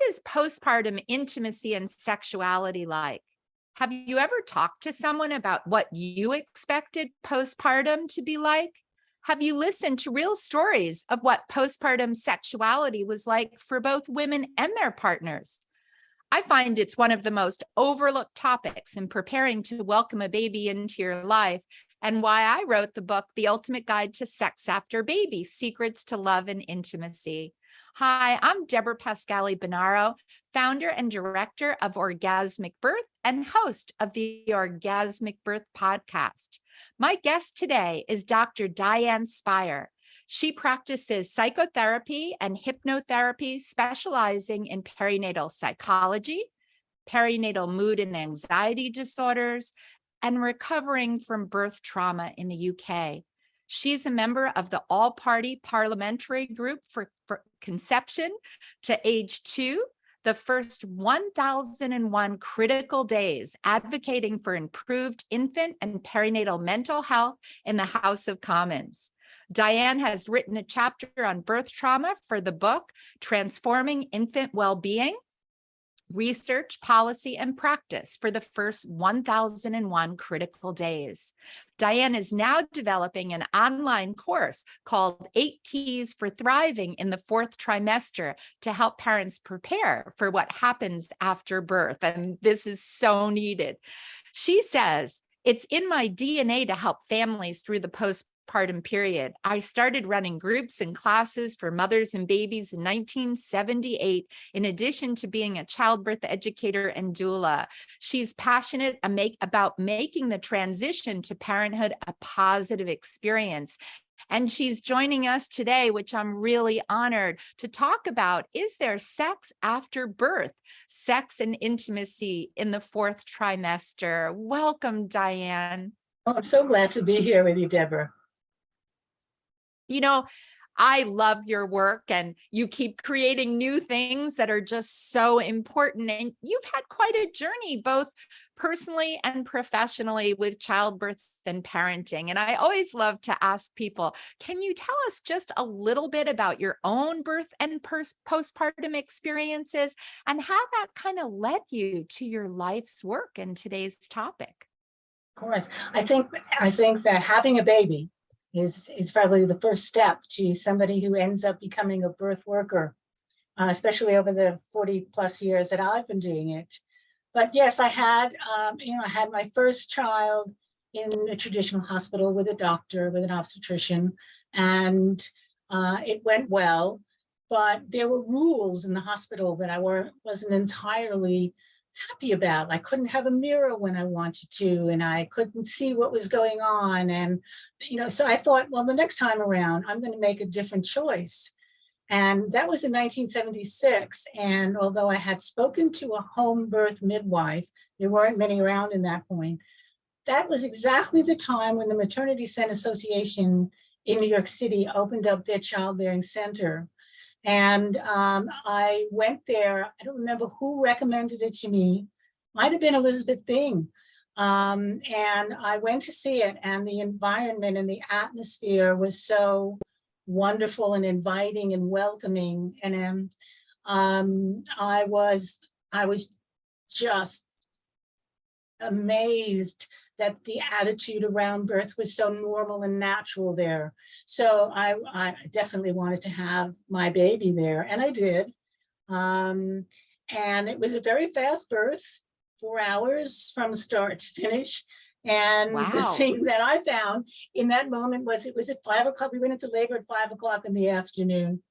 is postpartum intimacy and sexuality like? Have you ever talked to someone about what you expected postpartum to be like? Have you listened to real stories of what postpartum sexuality was like for both women and their partners? I find it's one of the most overlooked topics in preparing to welcome a baby into your life, and why I wrote the book, The Ultimate Guide to Sex After Baby, Secrets to Love and Intimacy. Hi, I'm Deborah Pascali-Bonaro, founder and director of Orgasmic Birth and host of the Orgasmic Birth podcast. My guest today is Dr. Diane Speier. She practices psychotherapy and hypnotherapy, specializing in perinatal psychology, perinatal mood and anxiety disorders, and recovering from birth trauma in the UK. She's a member of the All Party Parliamentary Group for conception to age 2, the first 1001 critical days, advocating for improved infant and perinatal mental health in the House of Commons. Diane has written a chapter on birth trauma for the book, Transforming Infant Wellbeing, Research, Policy, and Practice for the first 1001 critical days. Diane is now developing an online course called 8 Keys for Thriving in the Fourth Trimester to help parents prepare for what happens after birth. And this is so needed. She says, "It's in my DNA to help families through the postpartum period. I started running groups and classes for mothers and babies in 1978, in addition to being a childbirth educator and doula. She's passionate about making the transition to parenthood a positive experience. And she's joining us today, which I'm really honored to talk about. Is there sex after birth? Sex and intimacy in the fourth trimester. Welcome, Diane. Oh, I'm so glad to be here with you, Deborah. You know, I love your work, and you keep creating new things that are just so important. And you've had quite a journey, both personally and professionally, with childbirth and parenting. And I always love to ask people, can you tell us just a little bit about your own birth and postpartum experiences and how that kind of led you to your life's work and today's topic? Of course, I think that having a baby is probably the first step to somebody who ends up becoming a birth worker, especially over the 40 plus years that I've been doing it. But yes, I had my first child in a traditional hospital with a doctor, with an obstetrician, and it went well. But there were rules in the hospital that I wasn't entirely happy about. I couldn't have a mirror when I wanted to, and I couldn't see what was going on. And, so I thought, well, the next time around, I'm going to make a different choice. And that was in 1976. And although I had spoken to a home birth midwife, there weren't many around in that point. That was exactly the time when the Maternity Center Association in New York City opened up their childbearing center. And I went there. I don't remember who recommended it to me. Might have been Elizabeth Bing. And I went to see it, and the environment and the atmosphere was so wonderful and inviting and welcoming. And I was just amazed that the attitude around birth was so normal and natural there. So I definitely wanted to have my baby there, and I did. And it was a very fast birth, 4 hours from start to finish. And wow. The thing that I found in that moment was it was at 5 o'clock. We went into labor at 5 o'clock in the afternoon,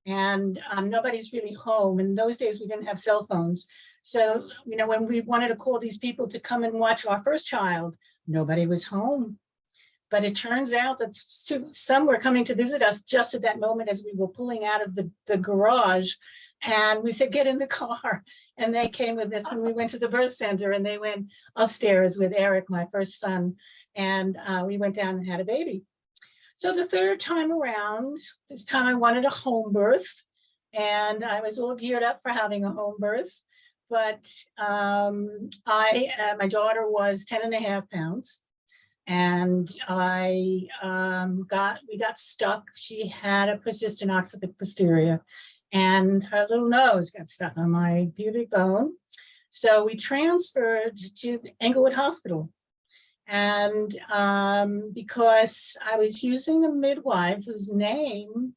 and nobody's really home. In those days, we didn't have cell phones. So, when we wanted to call these people to come and watch our first child, nobody was home. But it turns out that some were coming to visit us just at that moment as we were pulling out of the garage. And we said, get in the car. And they came with us when we went to the birth center, and they went upstairs with Eric, my first son. And we went down and had a baby. So the third time around, this time I wanted a home birth, and I was all geared up for having a home birth. But my daughter was 10.5 pounds, and we got stuck. She had a persistent occipital posterior, and her little nose got stuck on my pubic bone. So we transferred to Englewood Hospital. And because I was using a midwife whose name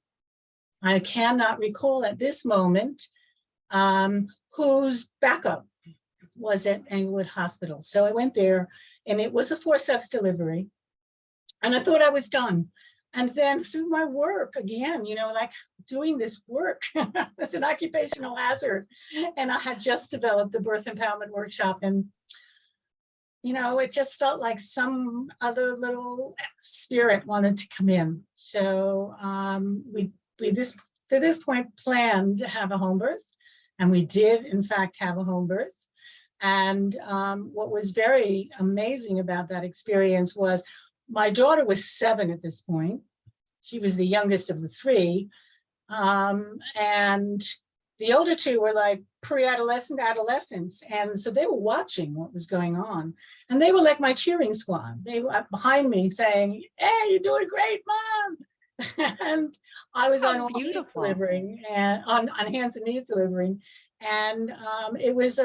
I cannot recall at this moment, whose backup was at Englewood Hospital. So I went there, and it was a forceps delivery. And I thought I was done. And then through my work, again, like doing this work as an occupational hazard. And I had just developed the birth empowerment workshop, and it just felt like some other little spirit wanted to come in. So we to this point planned to have a home birth, and we did in fact have a home birth. And what was very amazing about that experience was my daughter was 7 at this point. She was the youngest of the 3. And the older 2 were like pre-adolescent, adolescents. And so they were watching what was going on. And they were like my cheering squad. They were behind me saying, "Hey, you're doing great, Mom." And I was on beautiful delivering, and on hands and knees delivering. And it was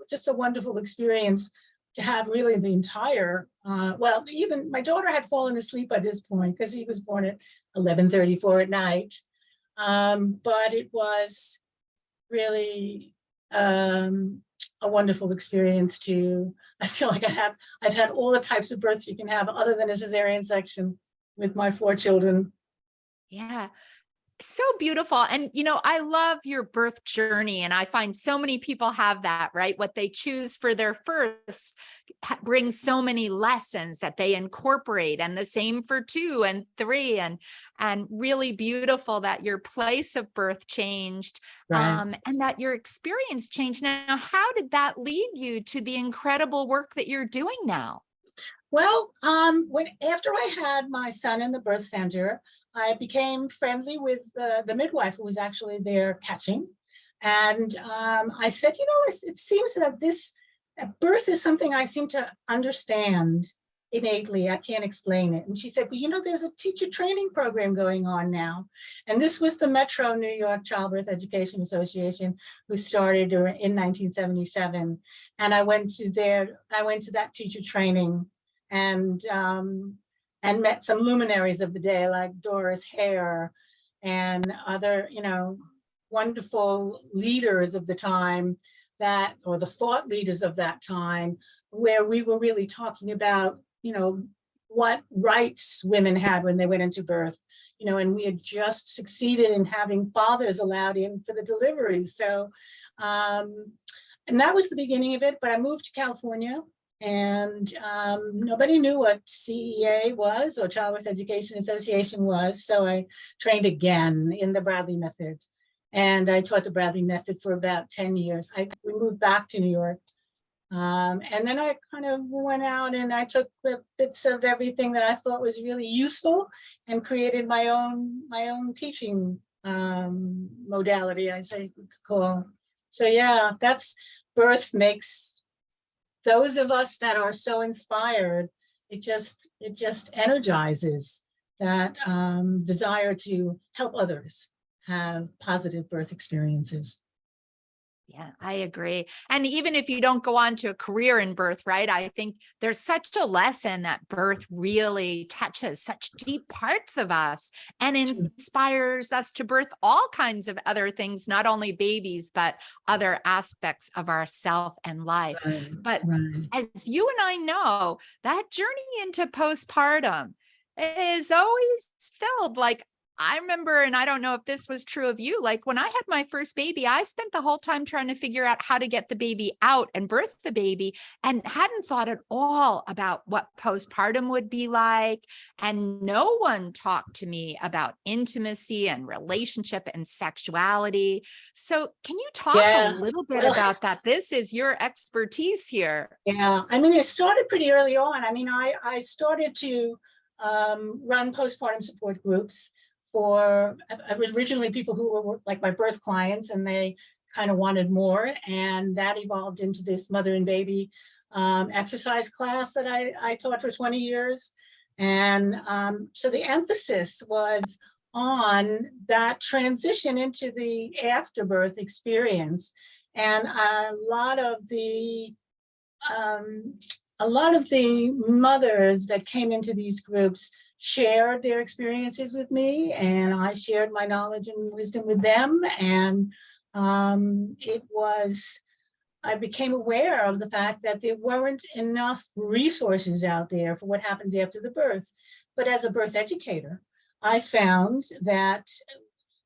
just a wonderful experience to have really the entire, well, even my daughter had fallen asleep by this point because he was born at 11:34 at night. But it was really a wonderful experience I feel like I've had all the types of births you can have other than a cesarean section with my 4 children. Yeah. So beautiful. And, I love your birth journey. And I find so many people have that, right? What they choose for their first brings so many lessons that they incorporate, and the same for 2 and 3, and really beautiful that your place of birth changed, Right. and that your experience changed. Now, how did that lead you to the incredible work that you're doing now? Well, after I had my son in the birth center, I became friendly with the midwife who was actually there catching. And I said, it seems that birth is something I seem to understand innately. I can't explain it. And she said, well, there's a teacher training program going on now. And this was the Metro New York Childbirth Education Association, who started in 1977. And I went to that teacher training, and met some luminaries of the day like Doris Hare and other, wonderful leaders of the time, or the thought leaders of that time, where we were really talking about, what rights women had when they went into birth, and we had just succeeded in having fathers allowed in for the deliveries. So, and that was the beginning of it. But I moved to California, and nobody knew what CEA was, or Childbirth Education Association was. So I trained again in the Bradley method. And I taught the Bradley method for about 10 years. We moved back to New York. And then I kind of went out and I took the bits of everything that I thought was really useful and created my own teaching modality, I say, call. So yeah, birth makes those of us that are so inspired, it just energizes that desire to help others have positive birth experiences. Yeah, I agree. And even if you don't go on to a career in birth, right? I think there's such a lesson that birth really touches such deep parts of us and inspires us to birth all kinds of other things, not only babies, but other aspects of ourself and life. Right, but right. as you and I know, that journey into postpartum is always filled. Like, I remember, and I don't know if this was true of you, like when I had my first baby, I spent the whole time trying to figure out how to get the baby out and birth the baby, and hadn't thought at all about what postpartum would be like. And no one talked to me about intimacy and relationship and sexuality. So can you talk a little bit about that? This is your expertise here. Yeah, I mean, it started pretty early on. I mean, I started to run postpartum support groups for originally people who were like my birth clients, and they kind of wanted more. And that evolved into this mother and baby exercise class that I taught for 20 years. And so the emphasis was on that transition into the afterbirth experience. And a lot of the mothers that came into these groups shared their experiences with me, and I shared my knowledge and wisdom with them. And I became aware of the fact that there weren't enough resources out there for what happens after the birth. But as a birth educator, I found that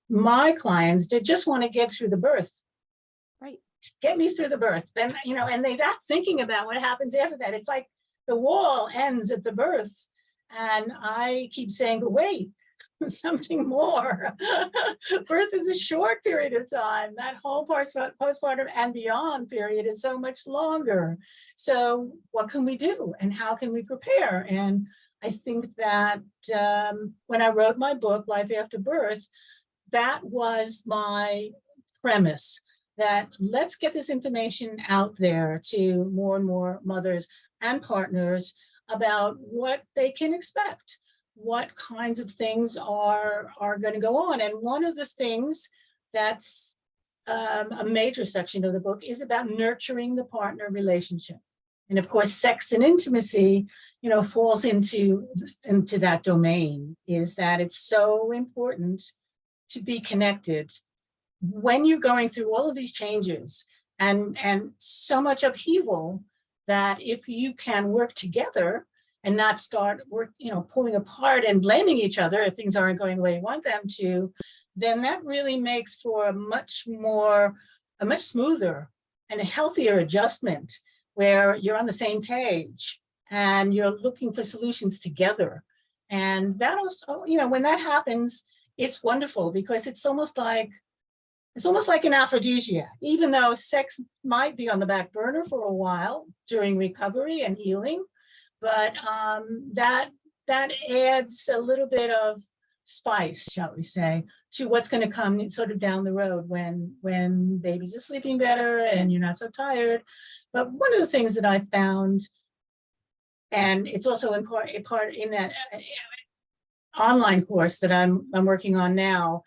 my clients did just want to get through the birth. Right. Get me through the birth. Then, and they're not thinking about what happens after that. It's like the wall ends at the birth. And I keep saying, but wait, something more. Birth is a short period of time. That whole postpartum and beyond period is so much longer. So what can we do and how can we prepare? And I think that when I wrote my book, Life After Birth, that was my premise, that let's get this information out there to more and more mothers and partners about what they can expect, what kinds of things are going to go on. And one of the things that's a major section of the book is about nurturing the partner relationship. And of course, sex and intimacy, falls into that domain, is that it's so important to be connected when you're going through all of these changes and so much upheaval, that if you can work together and not start pulling apart and blaming each other if things aren't going the way you want them to, then that really makes for a much smoother and a healthier adjustment where you're on the same page and you're looking for solutions together. And that also, when that happens, it's wonderful because it's almost like an aphrodisiac. Even though sex might be on the back burner for a while during recovery and healing, but that adds a little bit of spice, shall we say, to what's going to come sort of down the road when babies are sleeping better and you're not so tired. But one of the things that I found, and it's also a part in that online course that I'm working on now,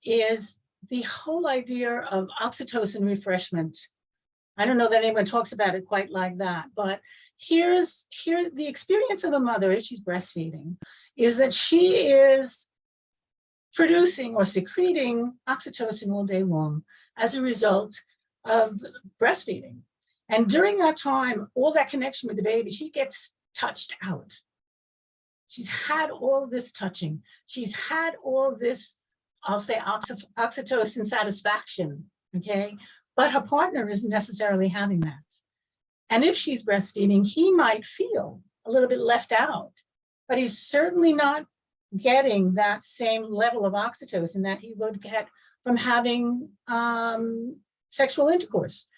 is the whole idea of oxytocin refreshment. I don't know that anyone talks about it quite like that, but here's the experience of a mother as she's breastfeeding, is that she is producing or secreting oxytocin all day long as a result of breastfeeding. And during that time, all that connection with the baby, she gets touched out. She's had all this touching. She's had all this, I'll say, oxytocin satisfaction, okay? But her partner isn't necessarily having that. And if she's breastfeeding, he might feel a little bit left out, but he's certainly not getting that same level of oxytocin that he would get from having sexual intercourse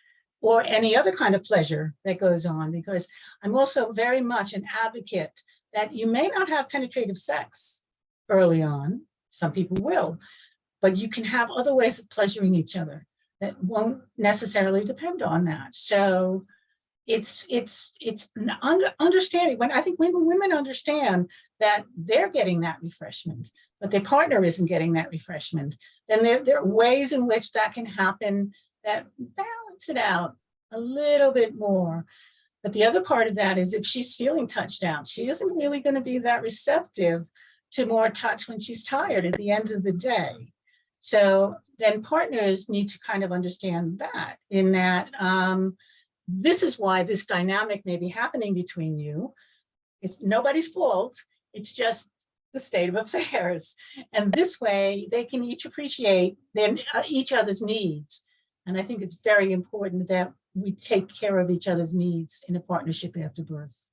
or any other kind of pleasure that goes on. Because I'm also very much an advocate that you may not have penetrative sex early on. Some people will, but you can have other ways of pleasuring each other that won't necessarily depend on that. So it's an understanding. When I think when women understand that they're getting that refreshment, but their partner isn't getting that refreshment, then there are ways in which that can happen that balance it out a little bit more. But the other part of that is if she's feeling touched out, she isn't really going to be that receptive to more touch when she's tired at the end of the day. So then partners need to kind of understand that, in that this is why this dynamic may be happening between you. It's nobody's fault. It's just the state of affairs. And this way they can each appreciate each other's needs. And I think it's very important that we take care of each other's needs in a partnership after birth.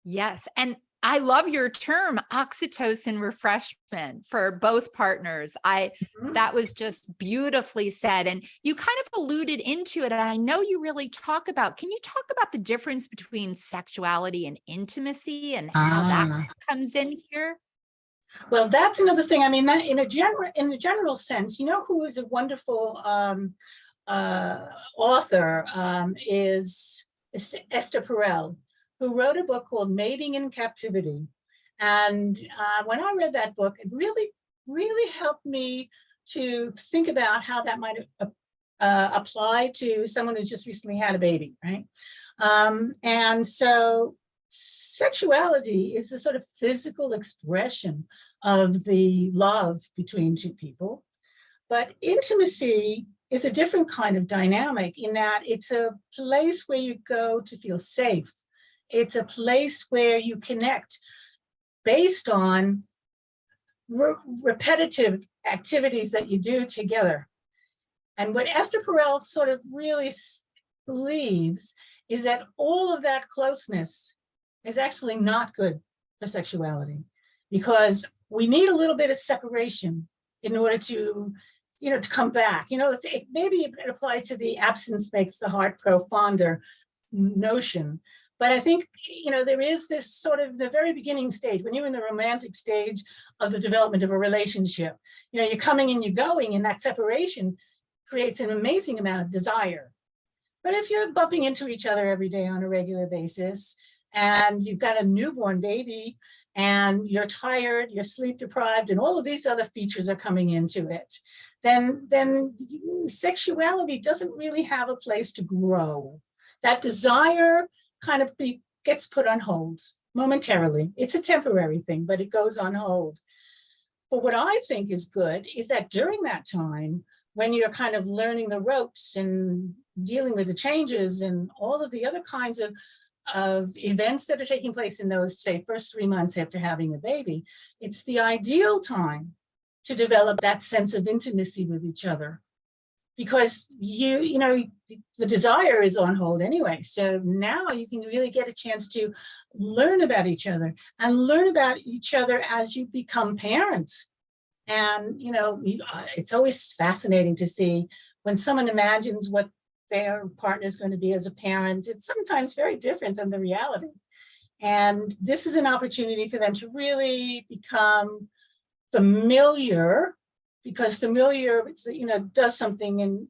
Yes. And I love your term, oxytocin refreshment, for both partners. That was just beautifully said. And you kind of alluded into it. And I know you really can you talk about the difference between sexuality and intimacy and how that comes in here? Well, that's another thing. I mean, that in the general sense, who is a wonderful author is Esther Perel, who wrote a book called Mating in Captivity. And when I read that book, it really helped me to think about how that might apply to someone who's just recently had a baby, right? And so sexuality is the sort of physical expression of the love between two people. But intimacy is a different kind of dynamic in that it's a place where you go to feel safe. It's a place where you connect based on repetitive activities that you do together. And what Esther Perel sort of really believes is that all of that closeness is actually not good for sexuality, because we need a little bit of separation in order to, to come back. Maybe it applies to the absence makes the heart grow fonder notion. But I think, there is this sort of the very beginning stage, when you're in the romantic stage of the development of a relationship, you're coming and you're going, and that separation creates an amazing amount of desire. But if you're bumping into each other every day on a regular basis, and you've got a newborn baby, and you're tired, you're sleep deprived, and all of these other features are coming into it, then sexuality doesn't really have a place to grow. That desire kind of gets put on hold momentarily. It's a temporary thing, but it goes on hold. But what I think is good is that during that time, when you're kind of learning the ropes and dealing with the changes and all of the other kinds of events that are taking place in those, say, first 3 months after having a baby, it's the ideal time to develop that sense of intimacy with each other. Because the desire is on hold anyway. So now you can really get a chance to learn about each other and learn about each other as you become parents. And, it's always fascinating to see when someone imagines what their partner is going to be as a parent. It's sometimes very different than the reality. And this is an opportunity for them to really become familiar, because familiar, does something and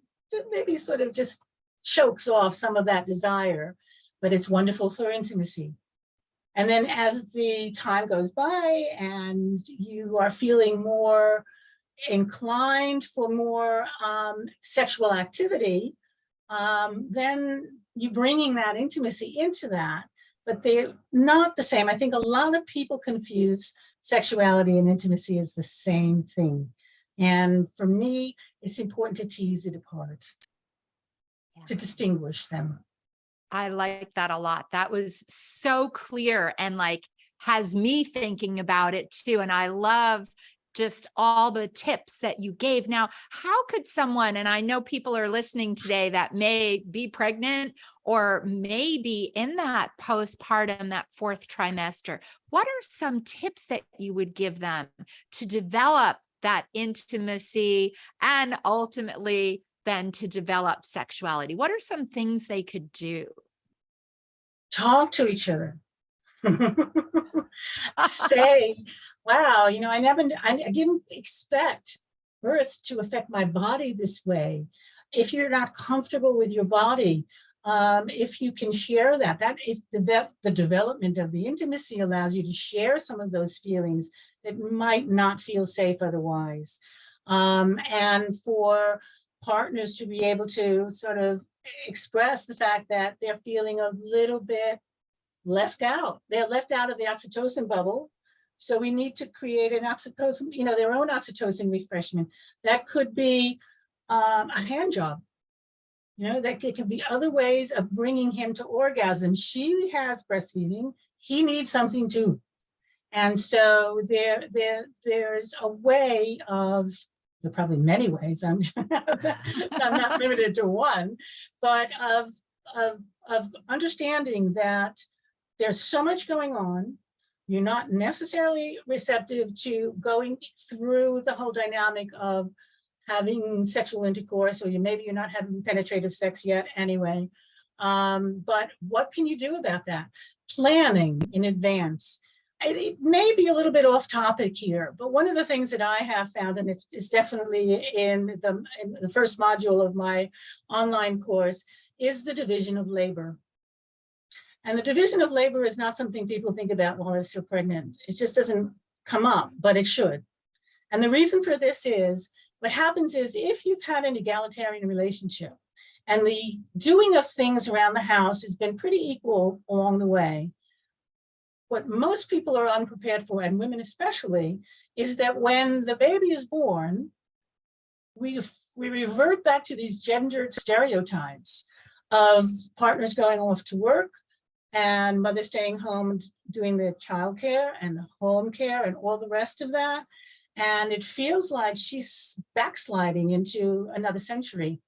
maybe sort of just chokes off some of that desire, but it's wonderful for intimacy. And then as the time goes by and you are feeling more inclined for more sexual activity, then you're bringing that intimacy into that, but they're not the same. I think a lot of people confuse sexuality and intimacy as the same thing. And for me, it's important to tease it apart, to distinguish them. I like that a lot. That was so clear and has me thinking about it too. And I love just all the tips that you gave. Now, how could someone, and I know people are listening today that may be pregnant or maybe in that postpartum, that fourth trimester, what are some tips that you would give them to develop that intimacy and ultimately then to develop sexuality? What are some things they could do? Talk to each other. Say, wow, I didn't expect birth to affect my body this way. If you're not comfortable with your body, if you can share that if the development of the intimacy allows you to share some of those feelings that might not feel safe otherwise. And for partners to be able to sort of express the fact that they're feeling a little bit left out. They're left out of the oxytocin bubble. So we need to create an oxytocin, their own oxytocin refreshment. That could be a hand job. That it can be other ways of bringing him to orgasm. She has breastfeeding. He needs something too. And so there's a way of, there are probably many ways, I'm not limited to one, but of understanding that there's so much going on. You're not necessarily receptive to going through the whole dynamic of having sexual intercourse, or maybe you're not having penetrative sex yet anyway. But what can you do about that? Planning in advance. It may be a little bit off topic here, but one of the things that I have found, and it's definitely in the first module of my online course, is the division of labor. And the division of labor is not something people think about while they're still pregnant. It just doesn't come up, but it should. And the reason for this is, what happens is if you've had an egalitarian relationship and the doing of things around the house has been pretty equal along the way, what most people are unprepared for, and women especially, is that when the baby is born, we revert back to these gendered stereotypes of partners going off to work and mother staying home doing the childcare and the home care and all the rest of that. And it feels like she's backsliding into another century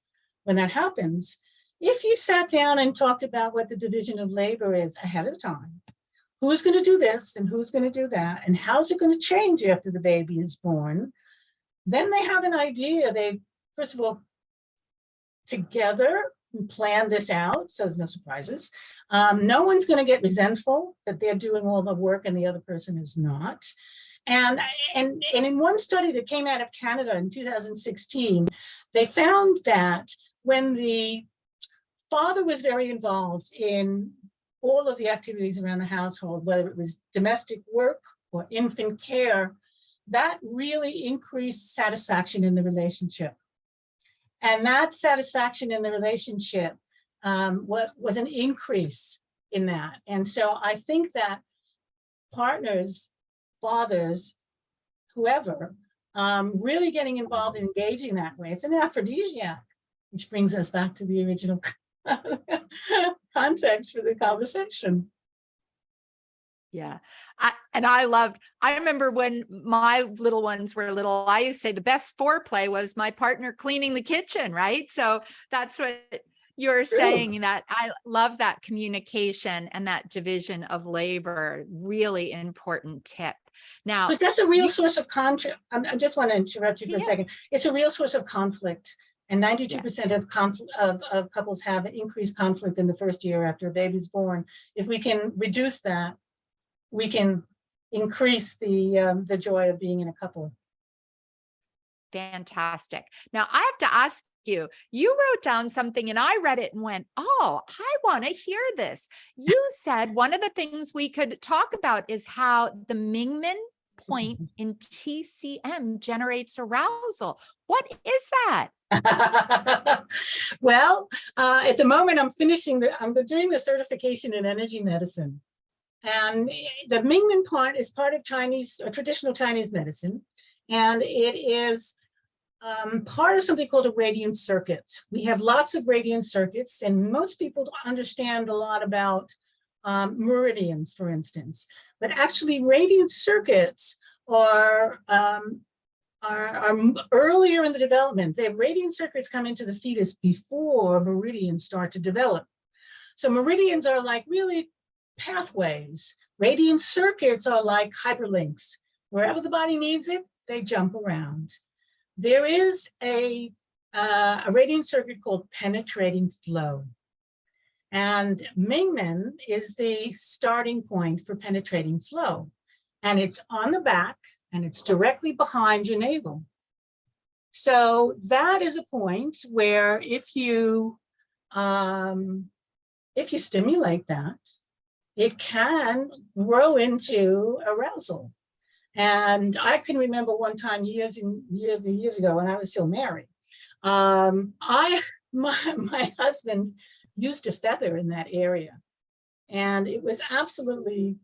when that happens. If you sat down and talked about what the division of labor is ahead of time, who's going to do this and who's going to do that, and how's it going to change after the baby is born, then they have an idea. They, first of all, together plan this out, so there's no surprises. No one's going to get resentful that they're doing all the work and the other person is not. And in one study that came out of Canada in 2016, they found that when the father was very involved in all of the activities around the household, whether it was domestic work or infant care, that really increased satisfaction in the relationship. And that satisfaction in the relationship was an increase in that. And so I think that partners, fathers, whoever, really getting involved and engaging that way, it's an aphrodisiac, which brings us back to the original context for the conversation. Yeah. I remember when my little ones were little, I used to say the best foreplay was my partner cleaning the kitchen, right? So that's what you're saying, that I love that communication and that division of labor, really important tip. Now, because that's a real source of conflict. I just want to interrupt you for a second. It's a real source of conflict. And 92% of couples have increased conflict in the first year after a baby's born. If we can reduce that, we can increase the joy of being in a couple. Fantastic. Now I have to ask you, you wrote down something and I read it and went, oh, I want to hear this. You said one of the things we could talk about is how the Mingman point in TCM generates arousal. What is that? Well, at the moment I'm doing the certification in energy medicine. And the Mingman part is part of traditional Chinese medicine. And it is part of something called a radiant circuit. We have lots of radiant circuits, and most people understand a lot about meridians, for instance. But actually, radiant circuits are earlier in the development. The radiant circuits come into the fetus before meridians start to develop. So meridians are like really pathways. Radiant circuits are like hyperlinks. Wherever the body needs it, they jump around. There is a radiant circuit called penetrating flow. And Mingmen is the starting point for penetrating flow. And it's on the back and it's directly behind your navel. So that is a point where if you stimulate that, it can grow into arousal. And I can remember one time years and years ago when I was still married, my husband used a feather in that area, and it was absolutely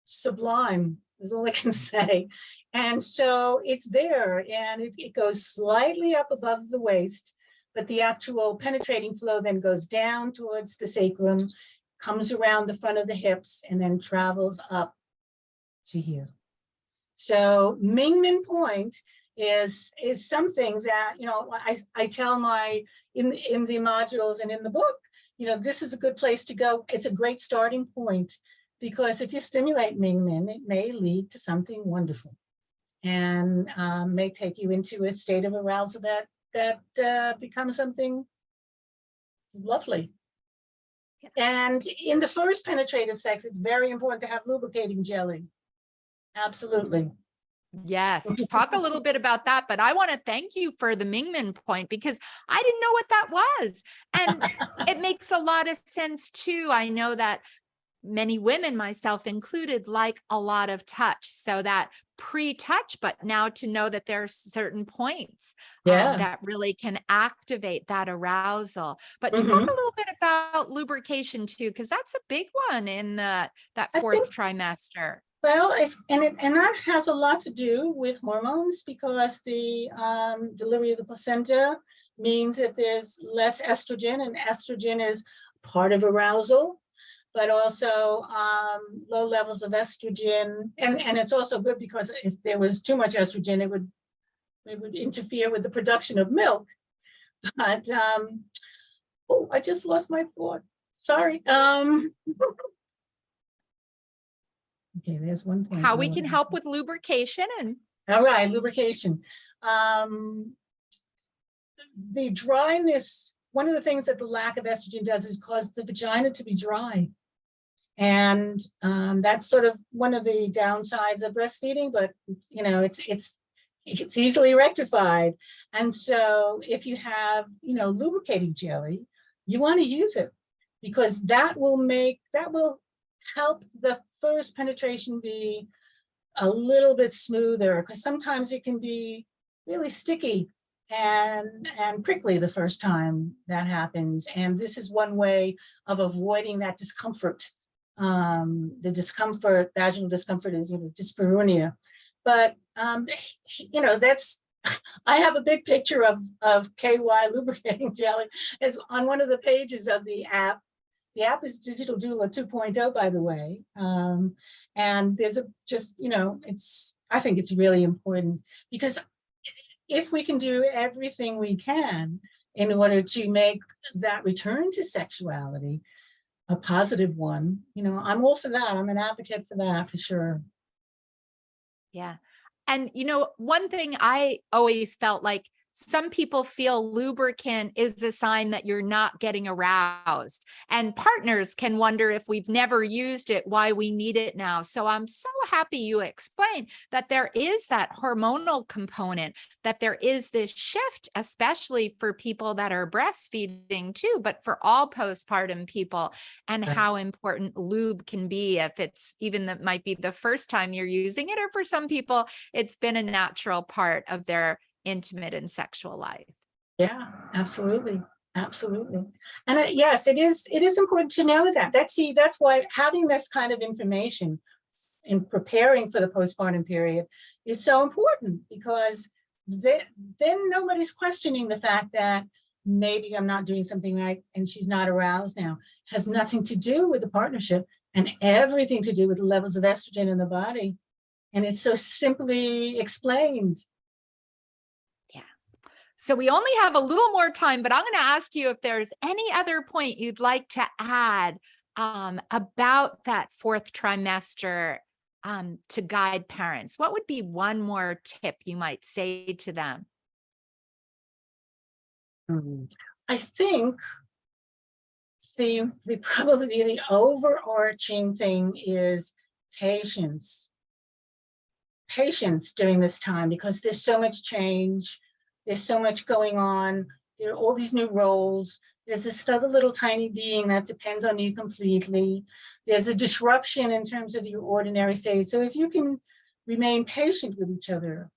sublime, is all I can say. And so it's there, and it goes slightly up above the waist, but the actual penetrating flow then goes down towards the sacrum, comes around the front of the hips, and then travels up to here. So Mingmen point is something that, I tell in the modules and in the book, this is a good place to go. It's a great starting point, because if you stimulate Mingmen, it may lead to something wonderful and may take you into a state of arousal that becomes something lovely. And in the first penetrative sex, it's very important to have lubricating jelly. Absolutely. Yes. Talk a little bit about that, but I want to thank you for the Mingmen point, because I didn't know what that was. And it makes a lot of sense too. I know that many women, myself included, like a lot of touch. So that pre-touch, but now to know that there are certain points Yeah. that really can activate that arousal. But talk Mhm. a little bit about lubrication too, because that's a big one in that I think, fourth trimester. well, and that has a lot to do with hormones, because the delivery of the placenta means that there's less estrogen, and estrogen is part of arousal, but also low levels of estrogen. And it's also good because if there was too much estrogen, it would interfere with the production of milk. But oh, I just lost my thought. Sorry. Okay, there's one point. How we can help with lubrication and All right, lubrication. Um, the dryness, one of the things that the lack of estrogen does is cause the vagina to be dry. And that's sort of one of the downsides of breastfeeding, but you know, it's easily rectified. And so if you have, you know, lubricating jelly, you want to use it, because that will help the first penetration be a little bit smoother, because sometimes it can be really sticky and prickly the first time that happens. And this is one way of avoiding that discomfort. The discomfort, vaginal discomfort, is, you know, dyspareunia. But you know, I have a big picture of KY lubricating jelly as on one of the pages of the app. The app is Digital Doula 2.0, by the way. And there's you know, I think it's really important, because if we can do everything we can in order to make that return to sexuality a positive one, you know, I'm all for that. I'm an advocate for that, for sure. yeah. And, you know, one thing I always felt like, some people feel lubricant is a sign that you're not getting aroused. And partners can wonder, if we've never used it, why we need it now. So I'm so happy you explained that there is that hormonal component, that there is this shift, especially for people that are breastfeeding too, but for all postpartum people, and Right. how important lube can be, if it's even that might be the first time you're using it, or for some people, it's been a natural part of their intimate and sexual life. Yeah, absolutely. Absolutely. And yes, it is important to know that. That's why having this kind of information in preparing for the postpartum period is so important, because then nobody's questioning the fact that maybe I'm not doing something right and she's not aroused now. It has nothing to do with the partnership and everything to do with the levels of estrogen in the body. And it's so simply explained. So we only have a little more time, but I'm going to ask you if there's any other point you'd like to add about that fourth trimester to guide parents. What would be one more tip you might say to them? I think probably the overarching thing is patience. Patience during this time, because there's so much change. There's so much going on. There are all these new roles. There's this other little tiny being that depends on you completely. There's a disruption in terms of your ordinary state. So if you can remain patient with each other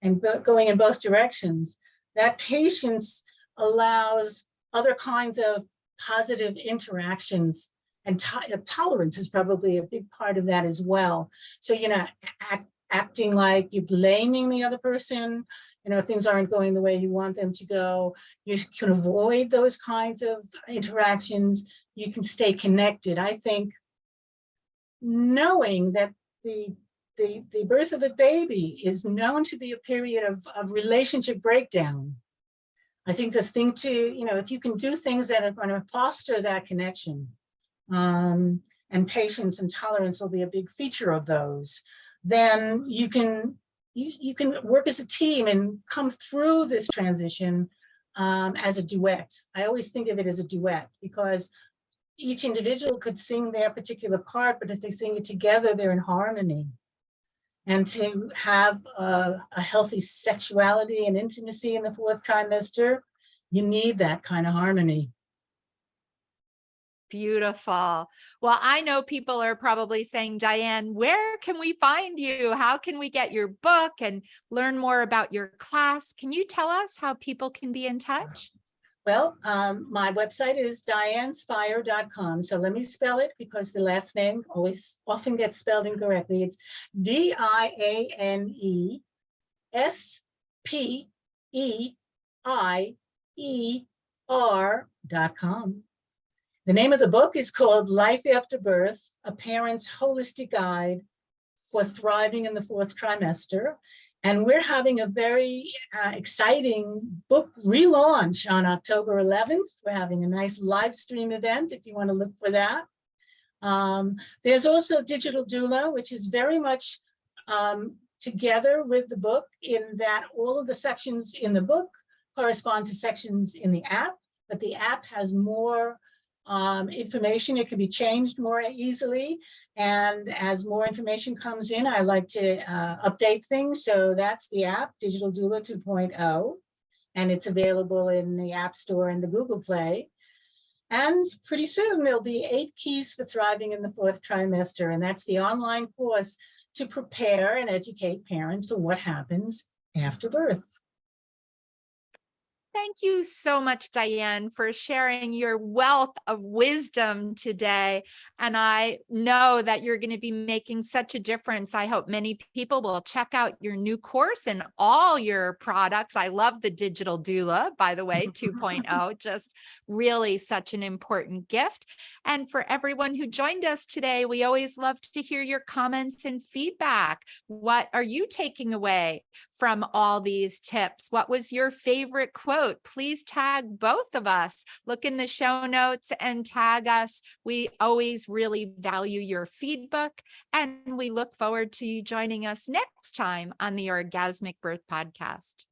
and going in both directions, that patience allows other kinds of positive interactions, and tolerance is probably a big part of that as well. So you're not acting like you're blaming the other person. You know, if things aren't going the way you want them to go, you can avoid those kinds of interactions. You can stay connected. I think knowing that the birth of a baby is known to be a period of relationship breakdown. I think the thing to, you know, if you can do things that are going to foster that connection, and patience and tolerance will be a big feature of those, then you can work as a team and come through this transition as a duet. I always think of it as a duet, because each individual could sing their particular part, but if they sing it together, they're in harmony. And to have a healthy sexuality and intimacy in the fourth trimester, you need that kind of harmony. Beautiful. Well, I know people are probably saying, Diane, where can we find you? How can we get your book and learn more about your class? Can you tell us how people can be in touch? Well, my website is dianespeier.com. So let me spell it because the last name often gets spelled incorrectly. It's DianeSpeier.com. The name of the book is called Life After Birth, A Parent's Holistic Guide for Thriving in the Fourth Trimester. And we're having a very exciting book relaunch on October 11th. We're having a nice live stream event if you want to look for that. There's also Digital Doula, which is very much together with the book in that all of the sections in the book correspond to sections in the app, but the app has more information. It can be changed more easily. And as more information comes in, I like to update things. So that's the app, Digital Doula 2.0, and it's available in the App Store and the Google Play. And pretty soon there'll be 8 Keys for Thriving in the Fourth Trimester. And that's the online course to prepare and educate parents for what happens after birth. Thank you so much, Diane, for sharing your wealth of wisdom today. And I know that you're going to be making such a difference. I hope many people will check out your new course and all your products. I love the Digital Doula, by the way, 2.0, just really such an important gift. And for everyone who joined us today, we always love to hear your comments and feedback. What are you taking away from all these tips? What was your favorite quote? Please tag both of us. Look in the show notes and tag us. We always really value your feedback, and we look forward to you joining us next time on the Orgasmic Birth Podcast.